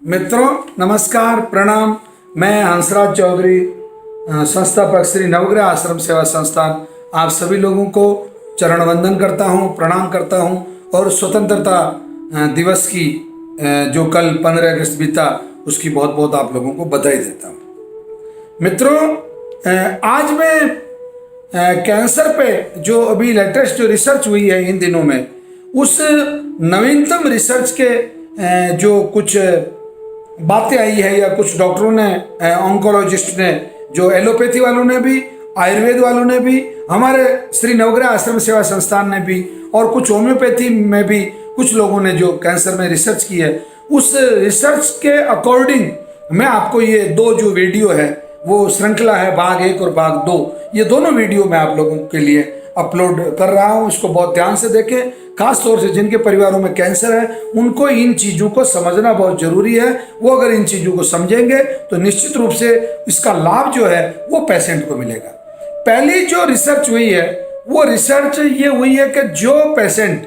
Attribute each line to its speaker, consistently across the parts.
Speaker 1: मित्रों नमस्कार प्रणाम। मैं हंसराज चौधरी, संस्थापक श्री नवग्रह आश्रम सेवा संस्थान, आप सभी लोगों को चरण वंदन करता हूं, प्रणाम करता हूं और स्वतंत्रता दिवस की जो कल 15 अगस्त बीता उसकी बहुत बहुत आप लोगों को बधाई देता हूं। मित्रों आज मैं कैंसर पे जो अभी लेटेस्ट जो रिसर्च हुई है इन दिनों में, उस नवीनतम रिसर्च के जो कुछ बातें आई है या कुछ डॉक्टरों ने, ऑन्कोलॉजिस्ट ने, जो एलोपैथी वालों ने भी, आयुर्वेद वालों ने भी, हमारे श्री नवग्रह आश्रम सेवा संस्थान ने भी और कुछ होम्योपैथी में भी कुछ लोगों ने जो कैंसर में रिसर्च की है, उस रिसर्च के अकॉर्डिंग मैं आपको ये दो जो वीडियो है, वो श्रृंखला है भाग 1 और भाग 2, ये दोनों वीडियो मैं आप लोगों के लिए अपलोड कर रहा हूँ। इसको बहुत ध्यान से देखें। खास तौर से जिनके परिवारों में कैंसर है उनको इन चीज़ों को समझना बहुत जरूरी है। वो अगर इन चीज़ों को समझेंगे तो निश्चित रूप से इसका लाभ जो है वो पेशेंट को मिलेगा। पहली जो रिसर्च हुई है वो रिसर्च ये हुई है कि जो पेशेंट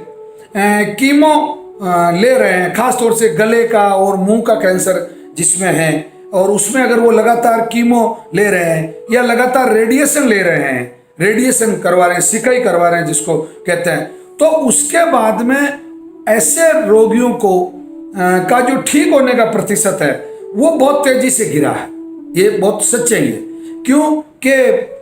Speaker 1: कीमो ले रहे हैं, खास तौर से गले का और मुंह का कैंसर जिसमें है, और उसमें अगर वो लगातार कीमो ले रहे हैं या लगातार रेडिएशन ले रहे हैं, रेडिएशन करवा रहे हैं, सिकाई करवा रहे हैं जिसको कहते हैं, तो उसके बाद में ऐसे रोगियों को का जो ठीक होने का प्रतिशत है वो बहुत तेजी से गिरा है। ये बहुत सच्चाई है। क्यों कि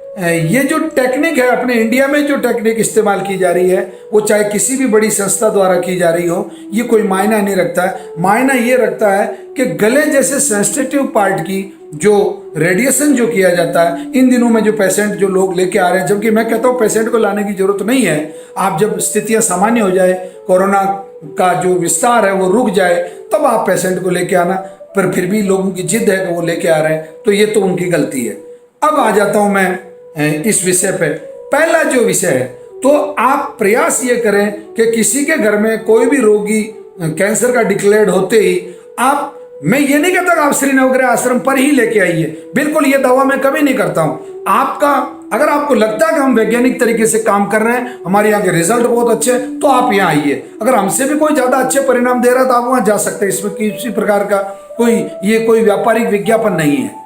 Speaker 1: ये जो टेक्निक है, अपने इंडिया में जो टेक्निक इस्तेमाल की जा रही है, वो चाहे किसी भी बड़ी संस्था द्वारा की जा रही हो, ये कोई मायना नहीं रखता है। मायना ये रखता है कि गले जैसे सेंसिटिव पार्ट की जो रेडिएशन जो किया जाता है, इन दिनों में जो पेशेंट जो लोग लेके आ रहे हैं, जबकि मैं कहता हूँ पेशेंट को लाने की जरूरत नहीं है। आप जब स्थितियाँ सामान्य हो जाए, कोरोना का जो विस्तार है वो रुक जाए, तब आप पेशेंट को लेके आना। पर फिर भी लोगों की जिद है कि वो लेके आ रहे हैं, तो ये तो उनकी गलती है। अब आ जाता हूँ मैं इस विषय पे। पहला जो विषय है, तो आप प्रयास ये करें कि किसी के घर में कोई भी रोगी कैंसर का डिक्लेयर्ड होते ही आप, मैं ये नहीं कहता कि आप श्री नवग्रह आश्रम पर ही लेके आइए, बिल्कुल ये दावा मैं कभी नहीं करता हूं। आपका अगर आपको लगता है कि हम वैज्ञानिक तरीके से काम कर रहे हैं, हमारे यहाँ के रिजल्ट बहुत अच्छे, तो आप यहाँ आइए। अगर हमसे भी कोई ज्यादा अच्छे परिणाम दे रहा है तो आप वहां जा सकते हैं। इसमें किसी प्रकार का कोई व्यापारिक विज्ञापन नहीं है।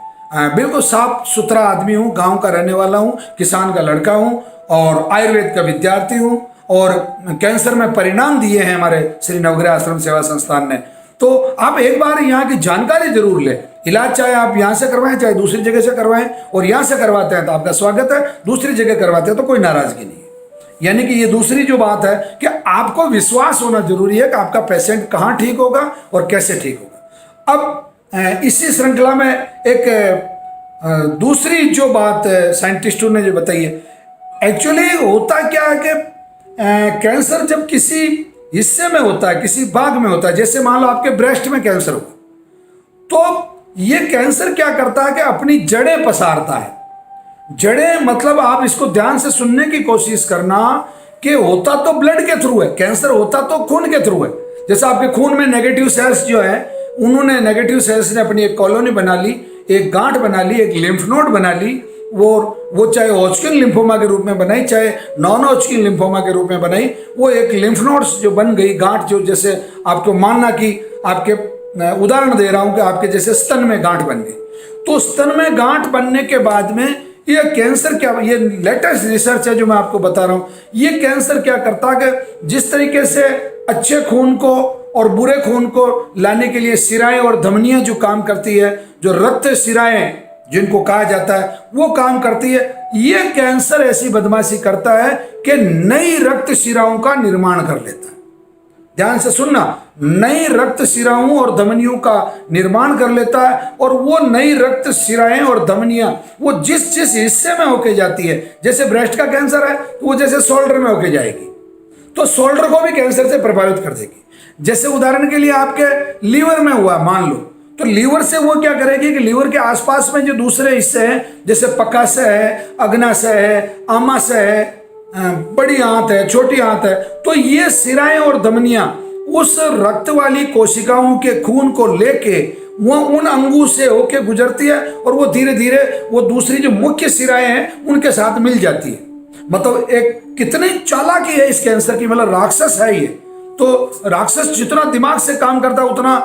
Speaker 1: बिल्कुल साफ सुथरा आदमी हूँ, गांव का रहने वाला हूँ, किसान का लड़का हूँ और आयुर्वेद का विद्यार्थी हूँ, और कैंसर में परिणाम दिए हैं हमारे श्री नवग्रह आश्रम सेवा संस्थान ने। तो आप एक बार यहाँ की जानकारी जरूर लें। इलाज चाहे आप यहाँ से करवाएं चाहे दूसरी जगह से करवाएं, और यहाँ से करवाते हैं तो आपका स्वागत है, दूसरी जगह करवाते हैं तो कोई नाराजगी नहीं है। यानी कि ये दूसरी जो बात है कि आपको विश्वास होना जरूरी है कि आपका पेशेंट कहाँ ठीक होगा और कैसे ठीक होगा। अब इसी श्रृंखला में एक दूसरी जो बात साइंटिस्टों ने जो बताई है, एक्चुअली होता क्या है कि कैंसर जब किसी हिस्से में होता है, किसी भाग में होता है, जैसे मान लो आपके ब्रेस्ट में कैंसर हुआ, तो ये कैंसर क्या करता है कि अपनी जड़ें पसारता है। जड़ें मतलब आप इसको ध्यान से सुनने की कोशिश करना कि होता तो ब्लड के थ्रू है, कैंसर होता तो खून के थ्रू है। जैसे आपके खून में नेगेटिव सेल्स जो है, उन्होंने नेगेटिव सेल्स ने अपनी एक कॉलोनी बना ली, एक गांठ बना ली, एक लिम्फ नोड बना ली। वो चाहे हॉजकिन लिम्फोमा के रूप में बनाई, चाहे नॉन हॉजकिन लिम्फोमा के रूप में बनाई, वो एक लिम्फ नोड्स जो बन गई, गांठ जो, जैसे आपको मानना कि आपके उदाहरण दे रहा हूं कि आपके जैसे स्तन में गांठ बन गई, तो स्तन में गांठ बनने के बाद में ये कैंसर क्या, ये लेटेस्ट रिसर्च है जो मैं आपको बता रहा हूं, ये कैंसर क्या करता है कि जिस तरीके से अच्छे खून को और बुरे खून को लाने के लिए सिराएं और धमनियां जो काम करती है, जो रक्त सिराएं जिनको कहा जाता है, वो काम करती है, ये कैंसर ऐसी बदमाशी करता है कि नई रक्त शिराओं का निर्माण कर लेता है। ध्यान से सुनना, नई रक्त शिराओं और धमनियों का निर्माण कर लेता है, और वो नई रक्त शिराएं और धमनियां वो जिस जिस हिस्से में होके जाती है, जैसे ब्रेस्ट का कैंसर है तो वो जैसे शोल्डर में होके जाएगी, तो शोल्डर को भी कैंसर से प्रभावित कर देगी। जैसे उदाहरण के लिए आपके लीवर में हुआ मान लो, तो लीवर से वो क्या करेगी कि लीवर के आसपास में जो दूसरे हिस्से हैं, जैसे पकाशय है, अग्नाशय है, आमाशय है, बड़ी आंत है, छोटी आंत है, तो ये सिराएं और धमनियां उस रक्त वाली कोशिकाओं के खून को लेके वो उन अंगों से होके गुजरती है, और वो धीरे धीरे वो दूसरी जो मुख्य सिराएं हैं उनके साथ मिल जाती है। मतलब एक कितनी चालाकी है इस कैंसर की, मतलब राक्षस है ये। तो राक्षस जितना दिमाग से काम करता है उतना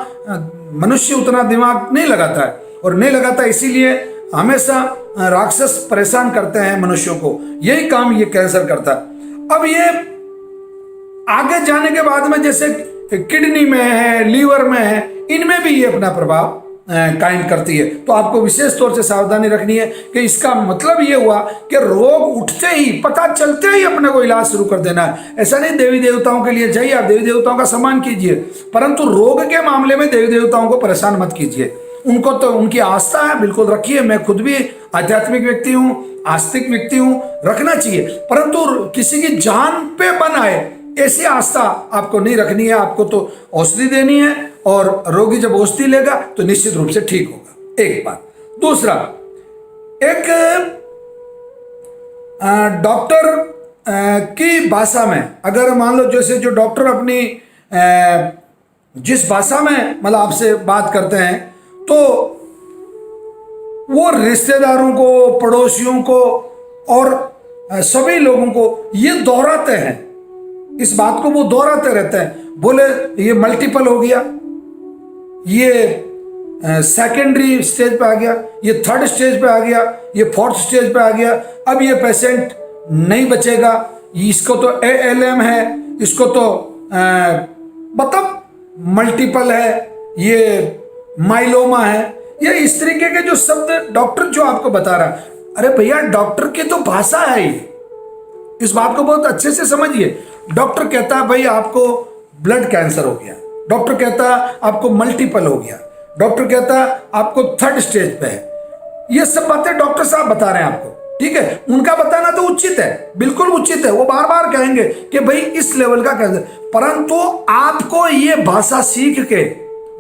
Speaker 1: मनुष्य उतना दिमाग नहीं लगाता है, और नहीं लगाता इसीलिए हमेशा राक्षस परेशान करते हैं मनुष्यों को। यही काम ये कैंसर करता है। अब ये आगे जाने के बाद में जैसे किडनी में है, लीवर में है, इनमें भी ये अपना प्रभाव कायम करती है। तो आपको विशेष तौर से सावधानी रखनी है कि इसका मतलब ये हुआ कि रोग उठते ही, पता चलते ही अपने को इलाज शुरू कर देना है। ऐसा नहीं देवी देवताओं के लिए जाइए, आप देवी देवताओं का सम्मान कीजिए, परंतु रोग के मामले में देवी देवताओं को परेशान मत कीजिए। उनको तो उनकी आस्था है, बिल्कुल रखिए। मैं खुद भी आध्यात्मिक व्यक्ति हूँ, आस्तिक व्यक्ति हूँ, रखना चाहिए, परंतु किसी की जान पे बन आए ऐसी आस्था आपको नहीं रखनी है। आपको तो औषधि देनी है, और रोगी जब औषधि लेगा तो निश्चित रूप से ठीक होगा। एक बात। दूसरा, एक डॉक्टर की भाषा में, अगर मान लो जैसे जो डॉक्टर अपनी जिस भाषा में मतलब आपसे बात करते हैं, तो वो रिश्तेदारों को, पड़ोसियों को और सभी लोगों को ये दोहराते हैं, इस बात को वो दोहराते रहते हैं। बोले ये मल्टीपल हो गया, ये सेकेंडरी स्टेज पे आ गया, ये थर्ड स्टेज पे आ गया, ये फोर्थ स्टेज पे आ गया, अब ये पेशेंट नहीं बचेगा, इसको तो ALM है, इसको तो मतलब मल्टीपल है, ये माइलोमा है। ये इस तरीके के जो शब्द डॉक्टर जो आपको बता रहा है, अरे भैया डॉक्टर की तो भाषा है ये, इस बात को बहुत अच्छे से समझिए। डॉक्टर कहता है भाई आपको ब्लड कैंसर हो गया, डॉक्टर कहता है आपको मल्टीपल हो गया, डॉक्टर कहता है आपको थर्ड स्टेज पे है। ये सब बातें डॉक्टर साहब बता रहे हैं आपको, ठीक है। उनका बताना तो उचित है, बिल्कुल उचित है, वो बार बार कहेंगे कि भाई इस लेवल का कैंसर, परंतु आपको ये भाषा सीख के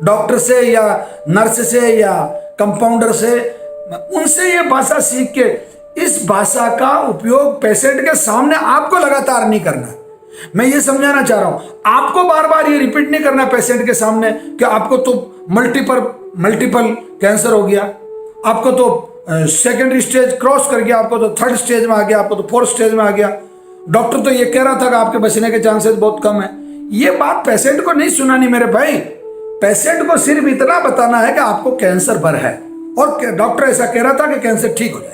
Speaker 1: डॉक्टर से या नर्स से या कंपाउंडर से, उनसे ये भाषा सीख के इस भाषा का उपयोग पेशेंट के सामने आपको लगातार नहीं करना। मैं ये समझाना चाह रहा हूं, आपको बार बार ये रिपीट नहीं करना पेशेंट के सामने कि आपको तो मल्टीपल कैंसर हो गया, आपको तो सेकेंडरी स्टेज क्रॉस कर गया, आपको तो थर्ड स्टेज में आ गया, आपको तो फोर्थ स्टेज में आ गया, डॉक्टर तो ये कह रहा था कि आपके बचने के चांसेस बहुत कम है। ये बात पेशेंट को नहीं सुनानी मेरे भाई। पेशेंट को सिर्फ इतना बताना है कि आपको कैंसर भर है, और डॉक्टर ऐसा कह रहा था कि कैंसर ठीक हो जाएगा।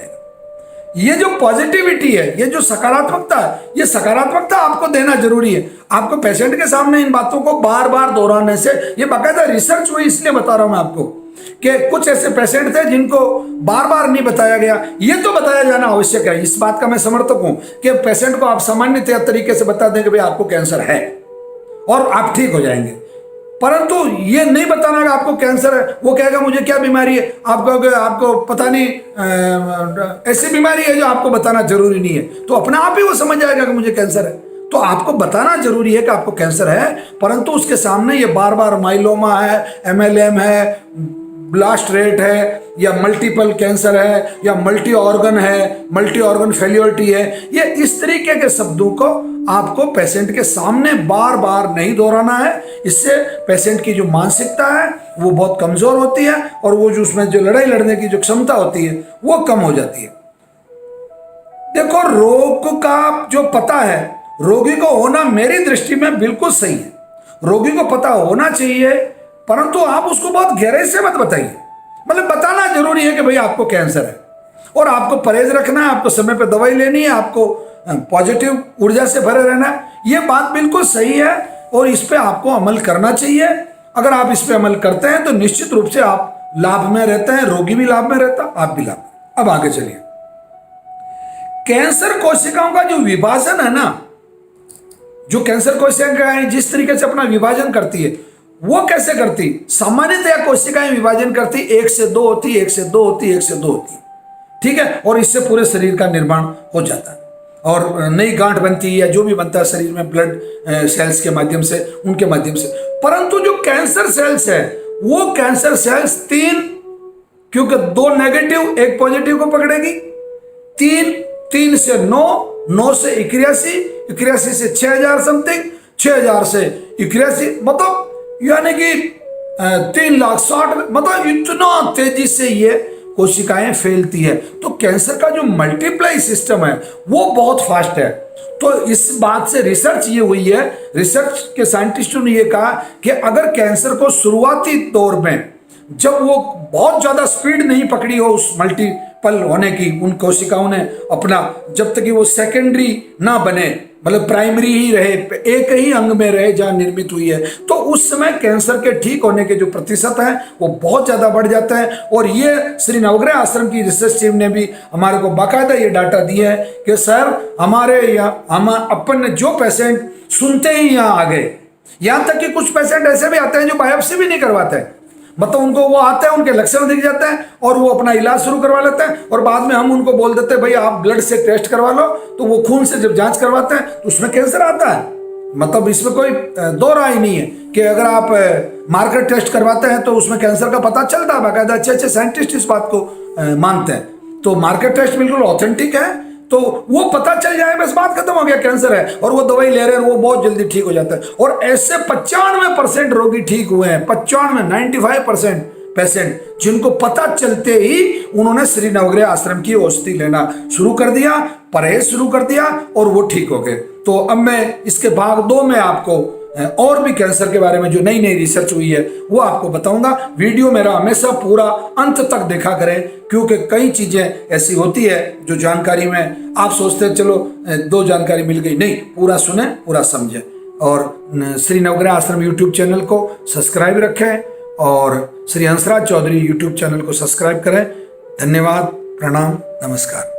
Speaker 1: ये जो पॉजिटिविटी है, ये जो सकारात्मकता है, ये सकारात्मकता आपको देना जरूरी है। आपको पेशेंट के सामने इन बातों को बार बार दोहराने से, ये बाकायदा रिसर्च हुई इसलिए बता रहा हूं मैं आपको कि कुछ ऐसे पेशेंट थे जिनको बार बार नहीं बताया गया। ये तो बताया जाना आवश्यक है, इस बात का मैं समर्थक हूं कि पेशेंट को आप सामान्य तरीके से बता दें कि भाई आपको कैंसर है और आप ठीक हो जाएंगे, परंतु ये नहीं बताना कि आपको कैंसर है। वो कहेगा मुझे क्या बीमारी है, आप कहोगे आपको पता नहीं ऐसी बीमारी है जो आपको बताना जरूरी नहीं है, तो अपने आप ही वो समझ जाएगा कि मुझे कैंसर है। तो आपको बताना जरूरी है कि आपको कैंसर है, परंतु उसके सामने ये बार बार माइलोमा है, MLM है, ब्लास्ट रेट है, या मल्टीपल कैंसर है, या मल्टी ऑर्गन फेल्योरिटी है, ये इस तरीके के शब्दों को आपको पेशेंट के सामने बार बार नहीं दोहराना है। इससे पेशेंट की जो मानसिकता है वो बहुत कमजोर होती है, और वो जो उसमें जो लड़ाई लड़ने की जो क्षमता होती है वो कम हो जाती है। देखो, रोग का जो पता है रोगी को होना मेरी दृष्टि में बिल्कुल सही है, रोगी को पता होना चाहिए, परंतु आप उसको बहुत गहराई से मत बताइए। मतलब बताना जरूरी है कि भाई आपको कैंसर है, और आपको परहेज रखना है, आपको समय पर दवाई लेनी है, आपको पॉजिटिव ऊर्जा से भरे रहना है। ये बात बिल्कुल सही है, और इस पे आपको अमल करना चाहिए। अगर आप इस पे अमल करते हैं तो निश्चित रूप से आप लाभ में रहते हैं, रोगी भी लाभ में रहता, आप भी लाभ। अब आगे चलिए। कैंसर कोशिकाओं का जो विभाजन है ना, जो कैंसर कोशिकाएं जिस तरीके से अपना विभाजन करती है, वो कैसे करती? सामान्यतया कोशिकाएं विभाजन करती 1 से 2 होती, 1 से 2 होती, 1 से 2 होती, ठीक है, और इससे पूरे शरीर का निर्माण हो जाता है, और नई गांठ बनती है या जो भी बनता है शरीर में ब्लड सेल्स के माध्यम से, उनके माध्यम से। परंतु जो कैंसर सेल्स है, वो कैंसर सेल्स 3, क्योंकि 2 नेगेटिव 1 पॉजिटिव को पकड़ेगी, 3 से 9 से 81 से 6000 समथिंग, 6000 से 81, मतलब यानी कि 3,60,000, मतलब इतना तेजी से ये कोशिकाएं फैलती है। तो कैंसर का जो मल्टीप्लाई सिस्टम है वो बहुत फास्ट है। तो इस बात से रिसर्च ये हुई है, रिसर्च के साइंटिस्टों ने ये कहा कि अगर कैंसर को शुरुआती दौर में जब वो बहुत ज़्यादा स्पीड नहीं पकड़ी हो उस मल्टीपल होने की, उन कोशिकाओं ने अपना, जब तक कि वो सेकेंडरी ना बने, मतलब प्राइमरी ही रहे, एक ही अंग में रहे जहाँ निर्मित हुई है, तो उस समय कैंसर के ठीक होने के जो प्रतिशत है वो बहुत ज़्यादा बढ़ जाता है। और ये श्री नवग्रह आश्रम की रिसर्च टीम ने भी हमारे को बाकायदा ये डाटा दिया है कि सर हमारे यहाँ हम अपन जो पेशेंट सुनते ही यहाँ आ गए, यहाँ तक कि कुछ पेशेंट ऐसे भी आते हैं जो बायोप्सी भी नहीं करवाते हैं, मतलब उनको वो आते हैं, उनके लक्षण दिख जाते हैं और वो अपना इलाज शुरू करवा लेते हैं, और बाद में हम उनको बोल देते हैं भाई आप ब्लड से टेस्ट करवा लो, तो वो खून से जब जांच करवाते हैं तो उसमें कैंसर आता है। मतलब इसमें कोई दो राय नहीं है कि अगर आप मार्कर टेस्ट करवाते हैं तो उसमें कैंसर का पता चलता है, बाकायदा अच्छे अच्छे साइंटिस्ट इस बात को मानते हैं। तो मार्कर टेस्ट बिल्कुल ऑथेंटिक है, तो वो पता चल जाए बस बात खत्म हो गया, कैंसर है, और वो दवाई ले रहे हैं, वो बहुत जल्दी ठीक हो जाता है। और ऐसे 95% रोगी ठीक हुए हैं, 95% पेशेंट जिनको पता चलते ही उन्होंने श्री नवग्रह आश्रम की औषधि लेना शुरू कर दिया, परहेज शुरू कर दिया और वो ठीक हो गए। तो अब मैं इसके भाग 2 में आपको और भी कैंसर के बारे में जो नई नई रिसर्च हुई है वो आपको बताऊंगा। वीडियो मेरा हमेशा पूरा अंत तक देखा करें, क्योंकि कई चीजें ऐसी होती है जो जानकारी में आप सोचते हैं चलो 2 जानकारी मिल गई, नहीं, पूरा सुने, पूरा समझे। और श्री नवग्रह आश्रम यूट्यूब चैनल को सब्सक्राइब रखें और श्री हंसराज चौधरी यूट्यूब चैनल को सब्सक्राइब करें। धन्यवाद, प्रणाम, नमस्कार।